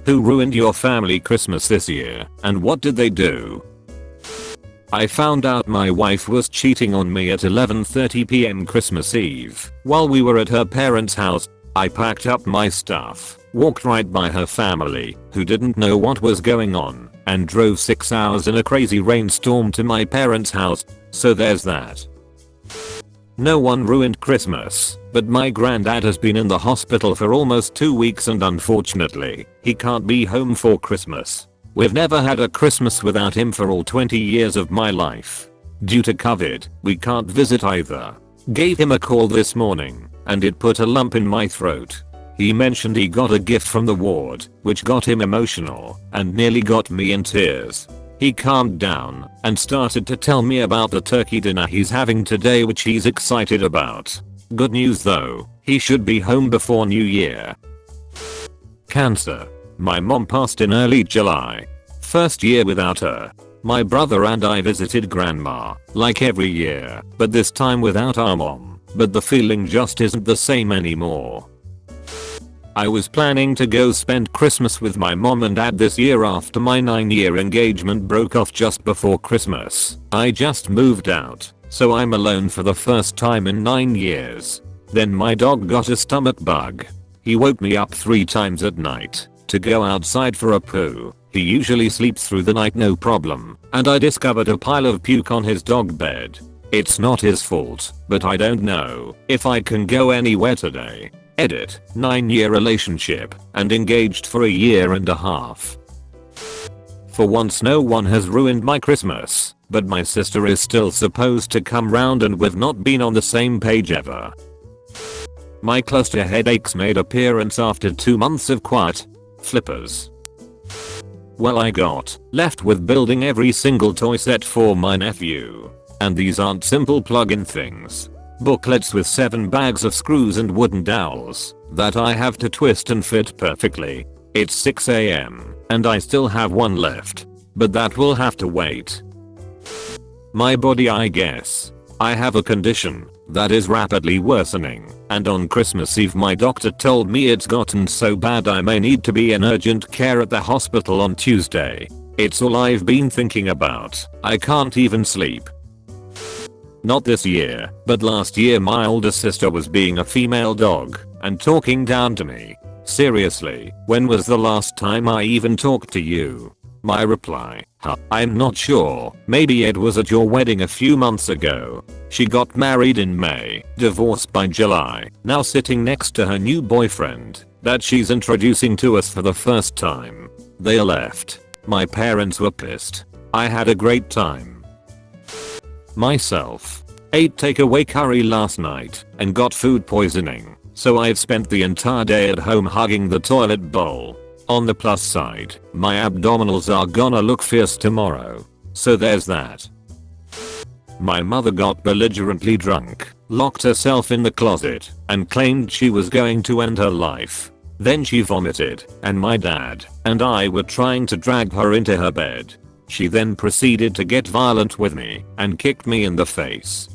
Who ruined your family Christmas this year, and what did they do? I found out my wife was cheating on me at 11:30 p.m. Christmas Eve while we were at her parents' house. I packed up my stuff, walked right by her family, who didn't know what was going on, and drove 6 hours in a crazy rainstorm to my parents' house. So there's that. No one ruined Christmas, but my granddad has been in the hospital for almost 2 weeks and unfortunately, he can't be home for Christmas. We've never had a Christmas without him for all 20 years of my life. Due to COVID, we can't visit either. Gave him a call this morning, and it put a lump in my throat. He mentioned he got a gift from the ward, which got him emotional, and nearly got me in tears. He calmed down, and started to tell me about the turkey dinner he's having today, which he's excited about. Good news though, he should be home before New Year. Cancer. My mom passed in early July. First year without her. My brother and I visited grandma, like every year, but this time without our mom, but the feeling just isn't the same anymore. I was planning to go spend Christmas with my mom and dad this year after my 9-year engagement broke off just before Christmas. I just moved out, so I'm alone for the first time in 9 years. Then my dog got a stomach bug. He woke me up 3 times at night to go outside for a poo. He usually sleeps through the night no problem, and I discovered a pile of puke on his dog bed. It's not his fault, but I don't know if I can go anywhere today. Edit. 9-year relationship and engaged for 1.5 years. For once no one has ruined my Christmas, but my sister is still supposed to come round and we've not been on the same page ever. My cluster headaches made appearance after 2 months of quiet. Flippers. Well, I got left with building every single toy set for my nephew. And these aren't simple plug-in things. Booklets with 7 bags of screws and wooden dowels that I have to twist and fit perfectly. It's 6 AM and I still have one left, but that will have to wait. My body, I guess. I have a condition that is rapidly worsening, and on Christmas Eve my doctor told me it's gotten so bad I may need to be in urgent care at the hospital on Tuesday. It's all I've been thinking about. I can't even sleep. Not this year, but last year my older sister was being a female dog and talking down to me. Seriously, when was the last time I even talked to you? My reply, I'm not sure, maybe it was at your wedding a few months ago. She got married in May, divorced by July, now sitting next to her new boyfriend that she's introducing to us for the first time. They left. My parents were pissed. I had a great time. Myself. Ate takeaway curry last night and got food poisoning, so I've spent the entire day at home hugging the toilet bowl. On the plus side, my abdominals are gonna look fierce tomorrow. So there's that. My mother got belligerently drunk, locked herself in the closet, and claimed she was going to end her life. Then she vomited, and my dad and I were trying to drag her into her bed. She then proceeded to get violent with me and kicked me in the face.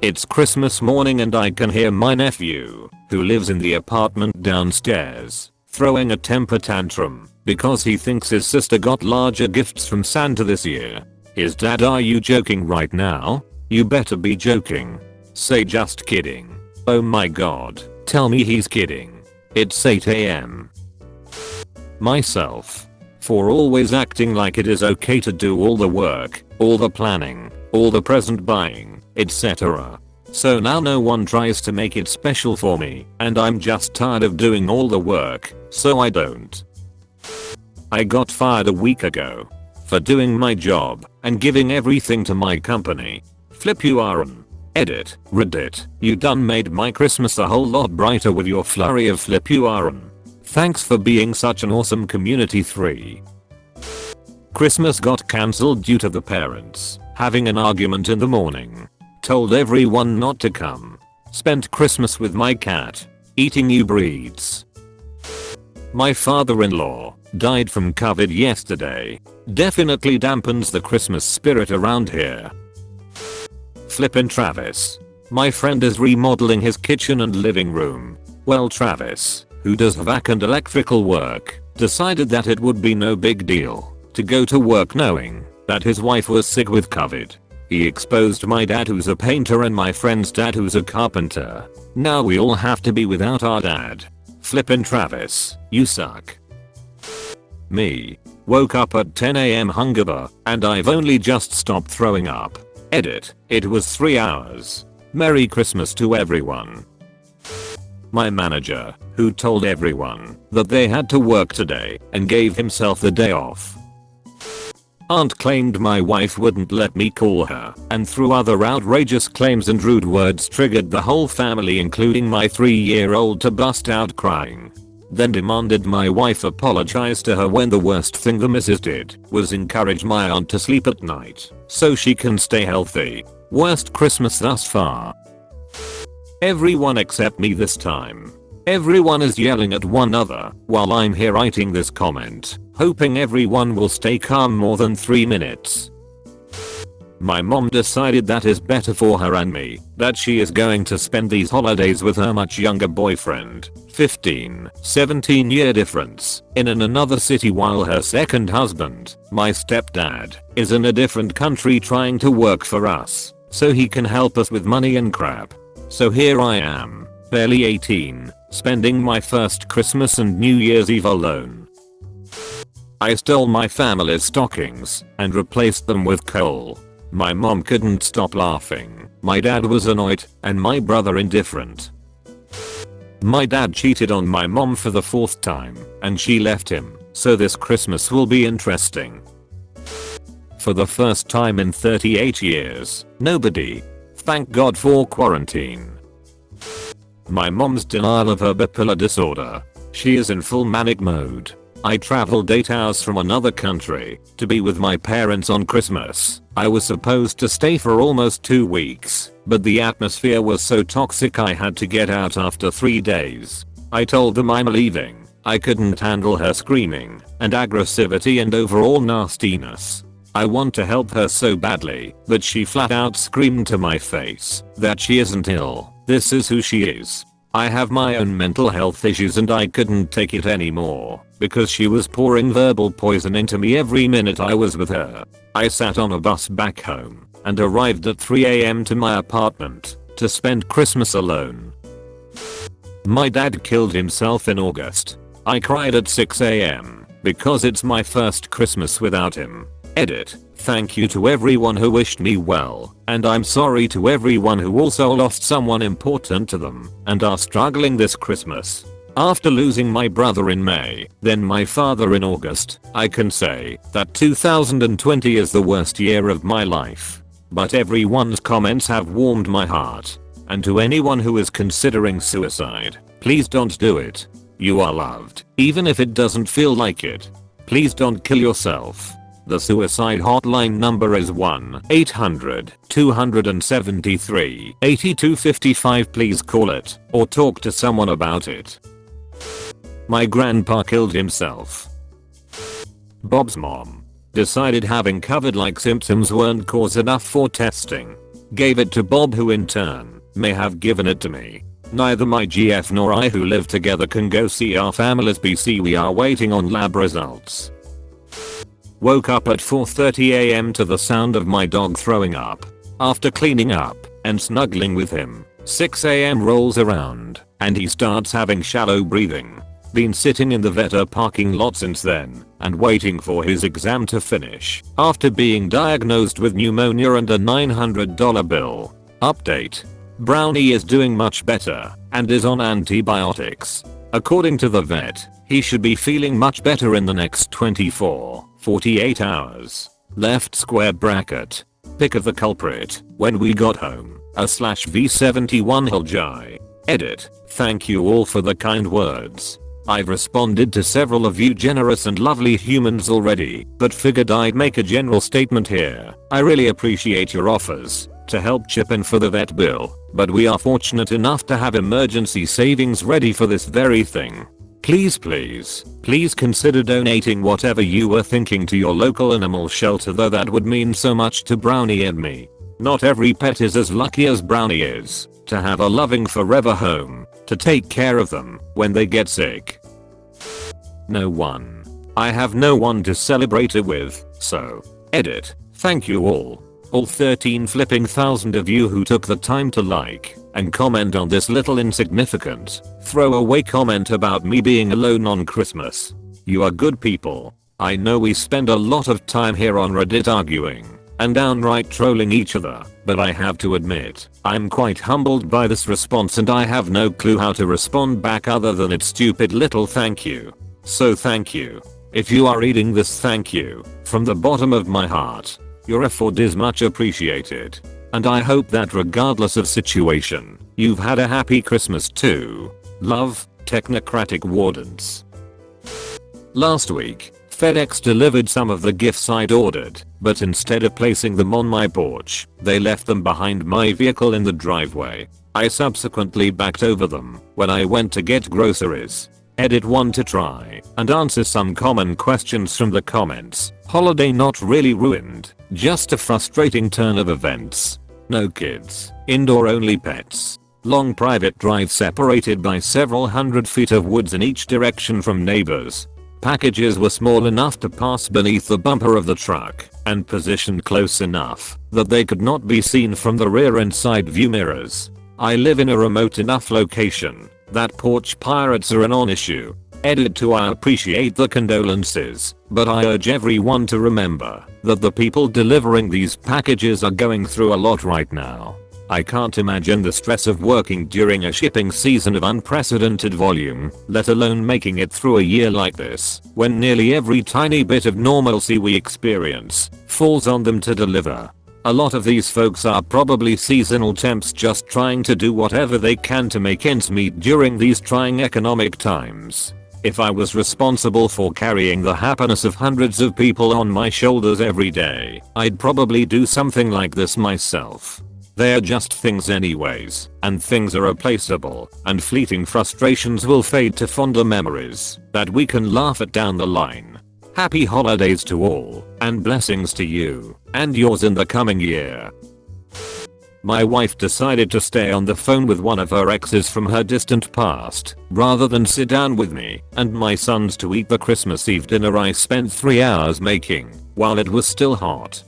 It's Christmas morning and I can hear my nephew, who lives in the apartment downstairs, throwing a temper tantrum because he thinks his sister got larger gifts from Santa this year. His dad, are you joking right now? You better be joking. Say just kidding. Oh my god, tell me he's kidding. It's 8 AM. Myself. For always acting like it is okay to do all the work, all the planning, all the present buying, etc. So now no one tries to make it special for me, and I'm just tired of doing all the work, so I don't. I got fired a week ago for doing my job and giving everything to my company. Flip you Aaron. Edit. Reddit. You done made my Christmas a whole lot brighter with your flurry of flip you Aaron. Thanks for being such an awesome community. 3. Christmas got cancelled due to the parents having an argument in the morning. Told everyone not to come. Spent Christmas with my cat, eating new breeds. My father-in-law died from COVID yesterday. Definitely dampens the Christmas spirit around here. Flippin' Travis. My friend is remodeling his kitchen and living room. Well, Travis, who does vac and electrical work, decided that it would be no big deal to go to work knowing that his wife was sick with COVID. He exposed my dad who's a painter and my friend's dad who's a carpenter. Now we all have to be without our dad. Flippin' Travis, you suck. Me. Woke up at 10 AM hungover and I've only just stopped throwing up. Edit. It was 3 hours. Merry Christmas to everyone. My manager, who told everyone that they had to work today and gave himself the day off. Aunt claimed my wife wouldn't let me call her and threw other outrageous claims and rude words triggered the whole family including my 3-year-old to bust out crying. Then demanded my wife apologize to her when the worst thing the missus did was encourage my aunt to sleep at night so she can stay healthy. Worst Christmas thus far. Everyone except me this time. Everyone is yelling at one another while I'm here writing this comment, hoping everyone will stay calm more than 3 minutes. My mom decided that is better for her and me, that she is going to spend these holidays with her much younger boyfriend, 17 year difference, in another city while her second husband, my stepdad, is in a different country trying to work for us, so he can help us with money and crap. So here I am, barely 18, spending my first Christmas and New Year's Eve alone. I stole my family's stockings and replaced them with coal. My mom couldn't stop laughing, my dad was annoyed, and my brother indifferent. My dad cheated on my mom for the 4th time, and she left him, so this Christmas will be interesting. For the first time in 38 years, nobody. Thank God for quarantine. My mom's denial of her bipolar disorder. She is in full manic mode. I traveled 8 hours from another country to be with my parents on Christmas. I was supposed to stay for almost 2 weeks, but the atmosphere was so toxic I had to get out after 3 days. I told them I'm leaving. I couldn't handle her screaming and aggressivity and overall nastiness. I want to help her so badly, but she flat out screamed to my face that she isn't ill, this is who she is. I have my own mental health issues and I couldn't take it anymore because she was pouring verbal poison into me every minute I was with her. I sat on a bus back home and arrived at 3 AM to my apartment to spend Christmas alone. My dad killed himself in August. I cried at 6 AM because it's my first Christmas without him. Edit. Thank you to everyone who wished me well, and I'm sorry to everyone who also lost someone important to them and are struggling this Christmas. After losing my brother in May, then my father in August, I can say that 2020 is the worst year of my life. But everyone's comments have warmed my heart. And to anyone who is considering suicide, please don't do it. You are loved, even if it doesn't feel like it. Please don't kill yourself. The suicide hotline number is 1-800-273-8255. Please call it or talk to someone about it. My grandpa killed himself. Bob's mom decided having COVID-like symptoms weren't cause enough for testing. Gave it to Bob, who in turn may have given it to me. Neither my GF nor I, who live together, can go see our families. BC, we are waiting on lab results. Woke up at 4:30 AM to the sound of my dog throwing up. After cleaning up and snuggling with him, 6 AM rolls around and he starts having shallow breathing. Been sitting in the vet parking lot since then and waiting for his exam to finish after being diagnosed with pneumonia and a $900 bill. Update. Brownie is doing much better and is on antibiotics. According to the vet, he should be feeling much better in the next 48 hours. Left square bracket. Pick of the culprit. When we got home. /V71 Hiljai. Edit. Thank you all for the kind words. I've responded to several of you generous and lovely humans already, but figured I'd make a general statement here. I really appreciate your offers to help chip in for the vet bill, but we are fortunate enough to have emergency savings ready for this very thing. Please consider donating whatever you were thinking to your local animal shelter, though that would mean so much to Brownie and me. Not every pet is as lucky as Brownie is to have a loving forever home to take care of them when they get sick. No one. I have no one to celebrate it with, so. Edit. Thank you all. All 13 flipping thousand of you who took the time to like and comment on this little insignificant, throwaway comment about me being alone on Christmas. You are good people. I know we spend a lot of time here on Reddit arguing and downright trolling each other, but I have to admit, I'm quite humbled by this response and I have no clue how to respond back other than its stupid little thank you. So thank you. If you are reading this, thank you from the bottom of my heart. Your effort is much appreciated. And I hope that regardless of situation, you've had a happy Christmas too. Love, Technocratic Wardens. Last week, FedEx delivered some of the gifts I'd ordered, but instead of placing them on my porch, they left them behind my vehicle in the driveway. I subsequently backed over them when I went to get groceries. Edit 1 to try and answer some common questions from the comments. Holiday not really ruined, just a frustrating turn of events. No kids, indoor only pets. Long private drive separated by several hundred feet of woods in each direction from neighbors. Packages were small enough to pass beneath the bumper of the truck and positioned close enough that they could not be seen from the rear and side view mirrors. I live in a remote enough location that porch pirates are a non-issue. Edit 2 I appreciate the condolences, but I urge everyone to remember that the people delivering these packages are going through a lot right now. I can't imagine the stress of working during a shipping season of unprecedented volume, let alone making it through a year like this, when nearly every tiny bit of normalcy we experience falls on them to deliver. A lot of these folks are probably seasonal temps just trying to do whatever they can to make ends meet during these trying economic times. If I was responsible for carrying the happiness of hundreds of people on my shoulders every day, I'd probably do something like this myself. They're just things anyways, and things are replaceable, and fleeting frustrations will fade to fonder memories that we can laugh at down the line. Happy holidays to all, and blessings to you and yours in the coming year. My wife decided to stay on the phone with one of her exes from her distant past, rather than sit down with me and my sons to eat the Christmas Eve dinner I spent 3 hours making while it was still hot.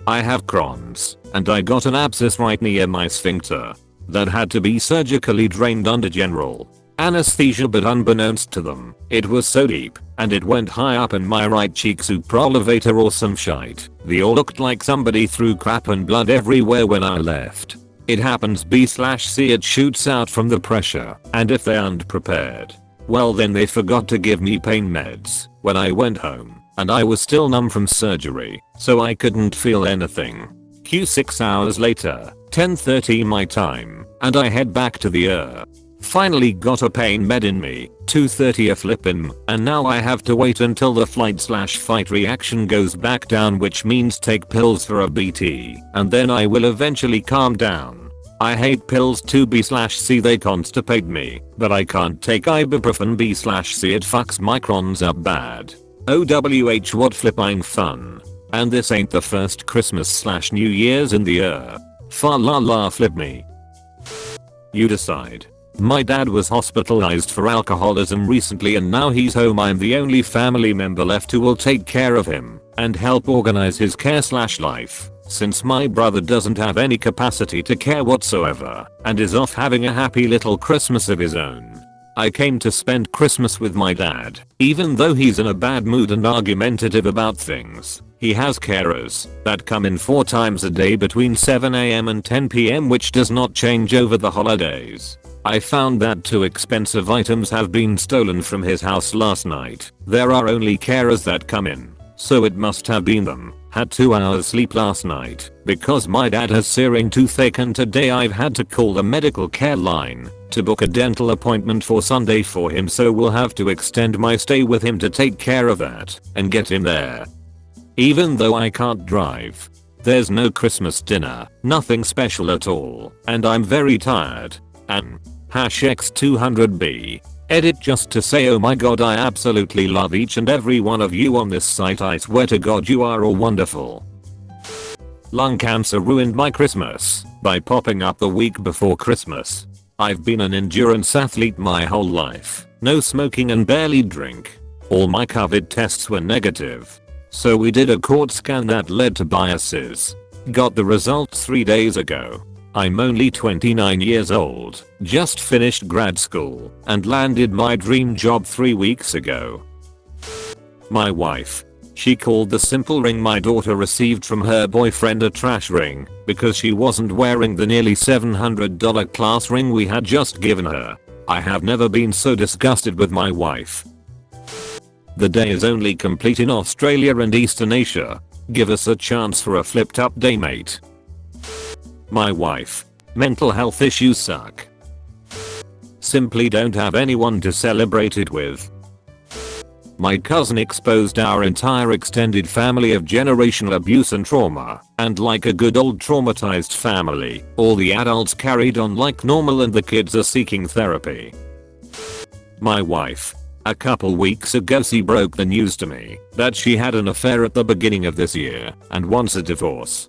I have Crohn's, and I got an abscess right near my sphincter that had to be surgically drained under general anesthesia, but unbeknownst to them, it was so deep, and it went high up in my right cheek, supraelevator or some shite. They all looked like somebody threw crap and blood everywhere when I left. It happens B/C, it shoots out from the pressure, and if they aren't prepared, well then they forgot to give me pain meds when I went home, and I was still numb from surgery, so I couldn't feel anything. Q 6 hours later, 10:30 my time, and I head back to the Finally got a pain med in me, 2:30 a flippin', and now I have to wait until the flight/fight reaction goes back down, which means take pills for a BT, and then I will eventually calm down. I hate pills too B/C, they constipate me, but I can't take ibuprofen B/C, it fucks my Crohn's up bad. OWH what flipping fun. And this ain't the first Christmas/New Year's in the Fa la la flip me. You decide. My dad was hospitalized for alcoholism recently and now he's home. I'm the only family member left who will take care of him and help organize his care/life, since my brother doesn't have any capacity to care whatsoever and is off having a happy little Christmas of his own. I came to spend Christmas with my dad, even though he's in a bad mood and argumentative about things. He has carers that come in 4 times a day between 7 AM and 10 PM, which does not change over the holidays. I found that 2 expensive items have been stolen from his house last night. There are only carers that come in, so it must have been them. Had 2 hours sleep last night because my dad has searing toothache, and today I've had to call the medical care line to book a dental appointment for Sunday for him, so we'll have to extend my stay with him to take care of that and get him there. Even though I can't drive, there's no Christmas dinner, nothing special at all, and I'm very tired. And #X200B. Edit just to say, oh my god, I absolutely love each and every one of you on this site. I swear to god you are all wonderful. Lung cancer ruined my Christmas by popping up the week before Christmas. I've been an endurance athlete my whole life, no smoking and barely drink. All my COVID tests were negative. So we did a court scan that led to biases. Got the results 3 days ago. I'm only 29 years old, just finished grad school, and landed my dream job 3 weeks ago. My wife. She called the simple ring my daughter received from her boyfriend a trash ring because she wasn't wearing the nearly $700 class ring we had just given her. I have never been so disgusted with my wife. The day is only complete in Australia and Eastern Asia. Give us a chance for a flipped up day, mate. My wife. Mental health issues suck. Simply don't have anyone to celebrate it with. My cousin exposed our entire extended family of generational abuse and trauma, and like a good old traumatized family, all the adults carried on like normal and the kids are seeking therapy. My wife. A couple weeks ago she broke the news to me that she had an affair at the beginning of this year and wants a divorce.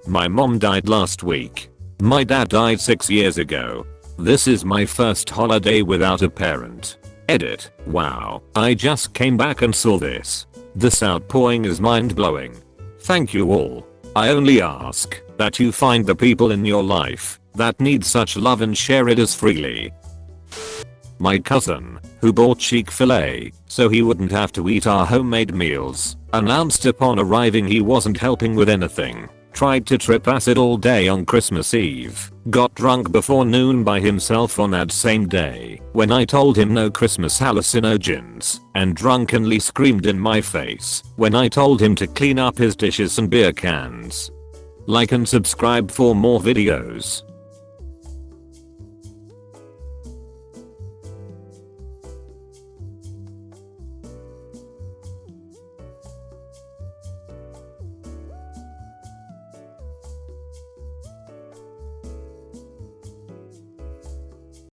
My mom died last week. My dad died 6 years ago. This is my first holiday without a parent. Edit. Wow, I just came back and saw this. This outpouring is mind-blowing. Thank you all. I only ask that you find the people in your life that need such love and share it as freely. My cousin, who bought Chick-fil-A so he wouldn't have to eat our homemade meals, announced upon arriving he wasn't helping with anything. Tried to trip acid all day on Christmas Eve. Got drunk before noon by himself on that same day when I told him no Christmas hallucinogens, and drunkenly screamed in my face when I told him to clean up his dishes and beer cans. Like and subscribe for more videos.